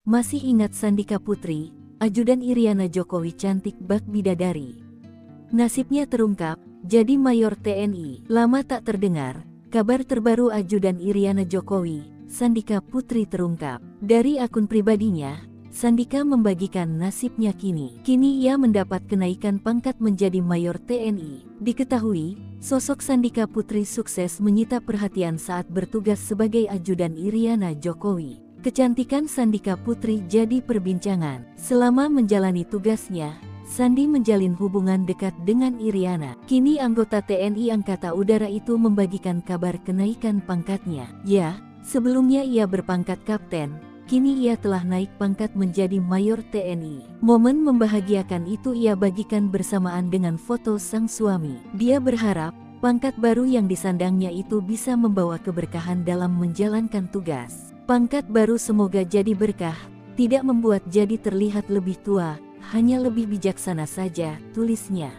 Masih ingat Sandika Putri, ajudan Iriana Jokowi cantik bak bidadari. Nasibnya terungkap, jadi Mayor TNI. Lama tak terdengar, kabar terbaru ajudan Iriana Jokowi, Sandika Putri terungkap. Dari akun pribadinya, Sandika membagikan nasibnya kini. Kini ia mendapat kenaikan pangkat menjadi Mayor TNI. Diketahui, sosok Sandika Putri sukses menyita perhatian saat bertugas sebagai ajudan Iriana Jokowi. Kecantikan Sandika Putri jadi perbincangan. Selama menjalani tugasnya, Sandi menjalin hubungan dekat dengan Iriana. Kini anggota TNI Angkatan Udara itu membagikan kabar kenaikan pangkatnya. Ya, sebelumnya ia berpangkat kapten, kini ia telah naik pangkat menjadi Mayor TNI. Momen membahagiakan itu ia bagikan bersamaan dengan foto sang suami. Dia berharap, pangkat baru yang disandangnya itu bisa membawa keberkahan dalam menjalankan tugas. Pangkat baru semoga jadi berkah, tidak membuat jadi terlihat lebih tua, hanya lebih bijaksana saja, tulisnya.